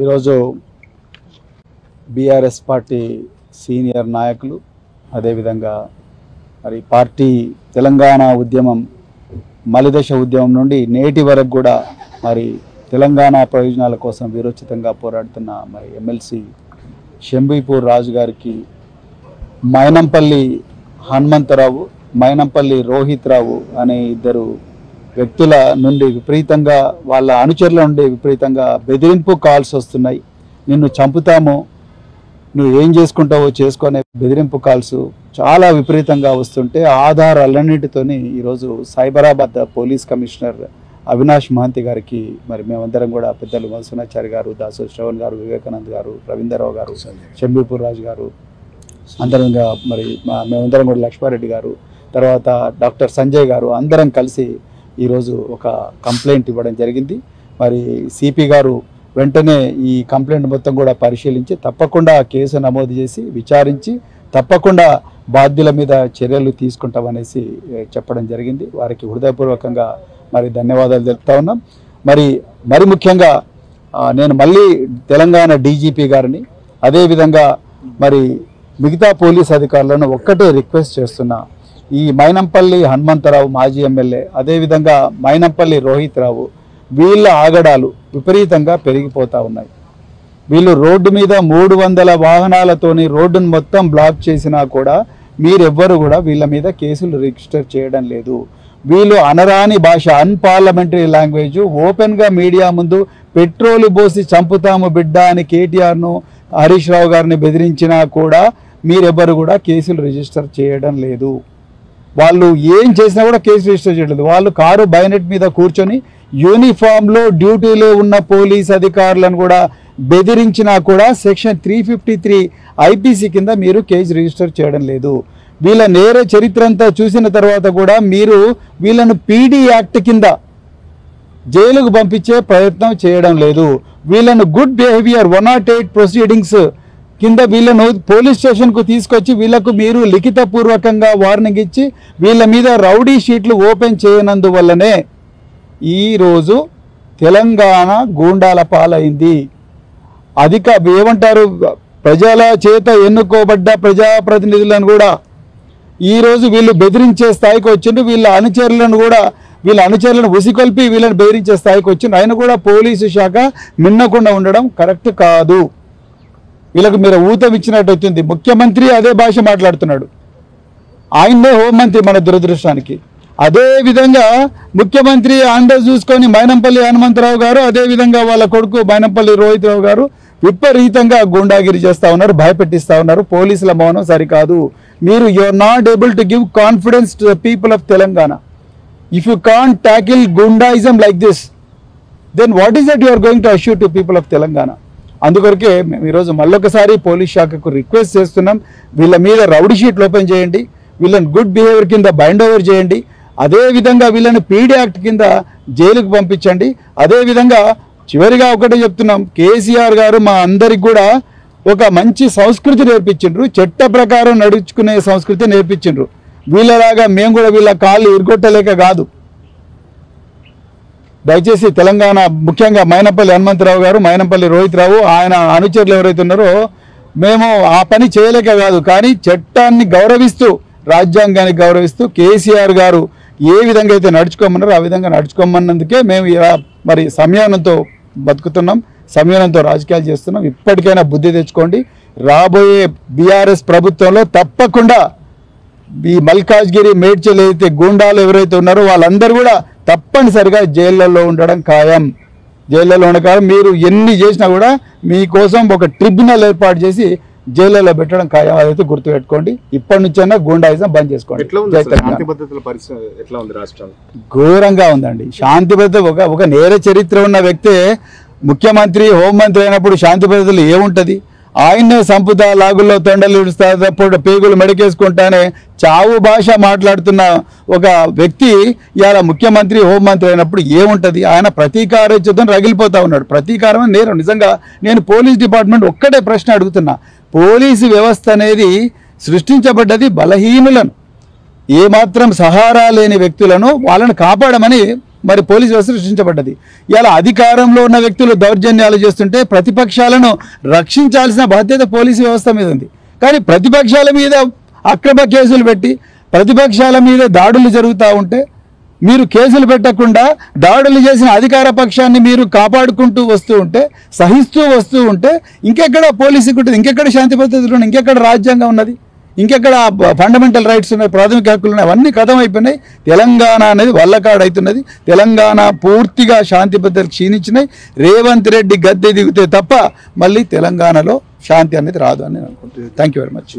ఈరోజు BRS party senior నాయకులు అదేవిధంగా మరి పార్టీ తెలంగాణ ఉద్యమం మలిదశ ఉద్యమం నుండి నేటి వరకు కూడా మరి తెలంగాణ ప్రయోజనాల కోసం వీరోచితంగా పోరాడుతున్న మరి ఎమ్మెల్సీ షంబీపూర్ రాజు గారికి మైనంపల్లి హనుమంతరావు మైనంపల్లి రోహిత్ రావు అనే ఇద్దరు వ్యక్తుల నుండి విపరీతంగా వాళ్ళ అనుచరుల నుండి విపరీతంగా బెదిరింపు కాల్స్ వస్తున్నాయి. నిన్ను చంపుతాము, నువ్వు ఏం చేసుకుంటావో చేసుకునే బెదిరింపు కాల్స్ చాలా విపరీతంగా వస్తుంటే ఆధారాలన్నింటితోని ఈరోజు సైబరాబాద్ పోలీస్ కమిషనర్ అవినాష్ మహంతి గారికి మరి మేమందరం కూడా పెద్దలు మధుసూనాచారి గారు, దాసో శ్రవణ్ గారు, వివేకానంద్ గారు, రవీంద్రరావు గారు, షంబీపూర్ రాజు గారు అందరంగా మరి మేమందరం కూడా లక్ష్మారెడ్డి గారు, తర్వాత డాక్టర్ సంజయ్ గారు అందరం కలిసి ఈరోజు ఒక కంప్లైంట్ ఇవ్వడం జరిగింది. మరి సిపి గారు వెంటనే ఈ కంప్లైంట్ మొత్తం కూడా పరిశీలించి తప్పకుండా కేసు నమోదు చేసి విచారించి తప్పకుండా బాధ్యుల మీద చర్యలు తీసుకుంటామనేసి చెప్పడం జరిగింది. వారికి హృదయపూర్వకంగా మరి ధన్యవాదాలు తెలుపుతా ఉన్నాం. మరి ముఖ్యంగా నేను మళ్ళీ తెలంగాణ డీజీపీ గారిని అదేవిధంగా మరి మిగతా పోలీస్ అధికారులను ఒక్కటే రిక్వెస్ట్ చేస్తున్నా, ఈ మైనంపల్లి హనుమంతరావు మాజీ ఎమ్మెల్యే అదేవిధంగా మైనంపల్లి రోహిత్ రావు వీళ్ళ ఆగడాలు విపరీతంగా పెరిగిపోతూ ఉన్నాయి. వీళ్ళు రోడ్డు మీద 300 వాహనాలతోని రోడ్డును మొత్తం బ్లాక్ చేసినా కూడా మీరెవ్వరు కూడా వీళ్ళ మీద కేసులు రిజిస్టర్ చేయడం లేదు. వీళ్ళు అనరాని భాష, అన్పార్లమెంటరీ లాంగ్వేజ్ ఓపెన్గా మీడియా ముందు పెట్రోలు పోసి చంపుతాము బిడ్డ అని కేటీఆర్ను హరీష్ రావు గారిని బెదిరించినా కూడా మీరెవ్వరు కూడా కేసులు రిజిస్టర్ చేయడం లేదు. వాళ్ళు ఏం చేసినా కూడా కేసు రిజిస్టర్ చేయలేదు. వాళ్ళు కారు బైనెట్ మీద కూర్చొని యూనిఫామ్లో డ్యూటీలో ఉన్న పోలీస్ అధికారులను కూడా బెదిరించినా కూడా సెక్షన్ 353 ఐపీసీ కింద మీరు కేసు రిజిస్టర్ చేయడం లేదు. వీళ్ళ నేర చరిత్ర అంతా చూసిన తర్వాత కూడా మీరు వీళ్ళను పీడీ యాక్ట్ కింద జైలుకు పంపించే ప్రయత్నం చేయడం లేదు. వీళ్ళను గుడ్ బిహేవియర్ 108 ప్రొసీడింగ్స్ కింద వీళ్ళను పోలీస్ స్టేషన్కు తీసుకొచ్చి వీళ్లకు మీరు లిఖితపూర్వకంగా వార్నింగ్ ఇచ్చి వీళ్ళ మీద రౌడీ షీట్లు ఓపెన్ చేయనందువల్లనే ఈరోజు తెలంగాణ గూండాల పాలైంది. ఏమంటారు, ప్రజల చేత ఎన్నుకోబడ్డ ప్రజాప్రతినిధులను కూడా ఈరోజు వీళ్ళు బెదిరించే స్థాయికి వచ్చిండ్రు. వీళ్ళ అనుచరులను ఉసికొల్పి వీళ్ళని బెదిరించే స్థాయికి వచ్చిండ్రు. ఆయన కూడా పోలీసు శాఖ మిన్నకుండా ఉండడం కరెక్ట్ కాదు. వీళ్ళకు మీరు ఊతం ఇచ్చినట్టు అవుతుంది. ముఖ్యమంత్రి అదే భాష మాట్లాడుతున్నాడు, ఆయనే హోంమంత్రి మన దురదృష్టానికి. అదేవిధంగా ముఖ్యమంత్రి అండర్ చూసుకొని మైనంపల్లి హనుమంతరావు గారు అదేవిధంగా వాళ్ళ కొడుకు మైనంపల్లి రోహిత్ రావు గారు విపరీతంగా గుండాగిరి చేస్తూ ఉన్నారు, భయపెట్టిస్తూ ఉన్నారు. పోలీసుల మౌనం సరికాదు. మీరు are not able to give confidence to the people of Telangana. If you can't tackle goondaism like this, then what is that you are going to assure to people of Telangana? అందుకొరకే మేము ఈరోజు మళ్ళొకసారి పోలీస్ శాఖకు రిక్వెస్ట్ చేస్తున్నాం, వీళ్ళ మీద రౌడీ షీట్లు open చేయండి, వీళ్ళని గుడ్ బిహేవియర్ కింద బైండ్ ఓవర్ చేయండి, అదేవిధంగా వీళ్ళని పీడీ యాక్ట్ కింద జైలుకు పంపించండి. అదేవిధంగా చివరిగా ఒకటే చెప్తున్నాం, కేసీఆర్ గారు మా అందరికి కూడా ఒక మంచి సంస్కృతి నేర్పించిండ్రు, చట్ట ప్రకారం నడుచుకునే సంస్కృతి నేర్పించిండ్రు. వీళ్ళలాగా మేము కూడా వీళ్ళ కాళ్ళు ఇరుగొట్టలేక కాదు. దయచేసి తెలంగాణ ముఖ్యంగా మైనంపల్లి హనుమంతరావు గారు, మైనంపల్లి రోహిత్ రావు ఆయన అనుచరులు ఎవరైతే ఉన్నారో మేము ఆ పని చేయలేక కాదు, కానీ చట్టాన్ని గౌరవిస్తూ రాజ్యాంగాన్ని గౌరవిస్తూ కేసీఆర్ గారు ఏ విధంగా అయితే నడుచుకోమన్నారో ఆ విధంగా నడుచుకోమన్నందుకే మేము ఇలా మరి సంయమనంతో బతుకుతున్నాం, సంయమనంతో రాజకీయాలు చేస్తున్నాం. ఇప్పటికైనా బుద్ధి తెచ్చుకోండి. రాబోయే బీఆర్ఎస్ ప్రభుత్వంలో తప్పకుండా ఈ మల్కాజ్గిరి మేడ్చల్ అయితే గూండాలు ఎవరైతే ఉన్నారో వాళ్ళందరూ కూడా తప్పనిసరిగా జైళ్ళల్లో ఉండడం ఖాయం. జైళ్ళలో ఉండడం మీరు ఎన్ని చేసినా కూడా మీకోసం ఒక ట్రిబ్యునల్ ఏర్పాటు చేసి జైళ్ళలో పెట్టడం ఖాయం. అదైతే గుర్తుపెట్టుకోండి. ఇప్పటి నుంచైనా గూండాయిజం బంద్ చేసుకోండి. ఘోరంగా ఉందండి శాంతి భద్రత. ఒక నేర చరిత్ర ఉన్న వ్యక్తే ముఖ్యమంత్రి హోంమంత్రి అయినప్పుడు శాంతి భద్రతలు ఏముంటుంది? ఆయన్నే సంపుతా, లాగుల్లో తొండలు ఇడుస్తా, పేగులు మెడకేసుకుంటానే చావు భాష మాట్లాడుతున్న ఒక వ్యక్తి ఇలా ముఖ్యమంత్రి హోంమంత్రి అయినప్పుడు ఏముంటుంది? ఆయన ప్రతీకారేచ్ఛతో రగిలిపోతూ ఉన్నాడు. ప్రతీకారం నేరం. నిజంగా నేను పోలీస్ డిపార్ట్మెంట్ ఒక్కటే ప్రశ్న అడుగుతున్నా, పోలీసు వ్యవస్థ అనేది సృష్టించబడ్డది బలహీనులను, ఏమాత్రం సహారా లేని వ్యక్తులను వాళ్ళని కాపాడమని మరి పోలీస్ వ్యవస్థ సృష్టించబడ్డది. ఇలా అధికారంలో ఉన్న వ్యక్తులు దౌర్జన్యాలు చేస్తుంటే ప్రతిపక్షాలను రక్షించాల్సిన బాధ్యత పోలీసు వ్యవస్థ మీద ఉంది. కానీ ప్రతిపక్షాల మీద అక్రమ కేసులు పెట్టి ప్రతిపక్షాల మీద దాడులు జరుగుతూ ఉంటే మీరు కేసులు పెట్టకుండా దాడులు చేసిన అధికార పక్షాన్ని మీరు కాపాడుకుంటూ వస్తూ ఉంటే, సహిస్తూ వస్తూ ఉంటే ఇంకెక్కడ పోలీసుకి ఉంటుంది, ఇంకెక్కడ శాంతి భద్రతలు ఉన్నాయి, ఇంకెక్కడ రాజ్యాంగం ఉన్నది, ఇంకెక్కడ ఫండమెంటల్ రైట్స్ ఉన్నాయి, ప్రాథమిక హక్కులు ఉన్నాయి, అవన్నీ కథం అయిపోయినాయి. తెలంగాణ అనేది వల్లకాడవుతున్నది. తెలంగాణ పూర్తిగా శాంతి భద్రతలు క్షీణించినాయి. రేవంత్ రెడ్డి గద్దె దిగితే తప్ప మళ్ళీ తెలంగాణలో శాంతి అనేది రాదు అని నేను అనుకుంటున్నాను. Thank you very much.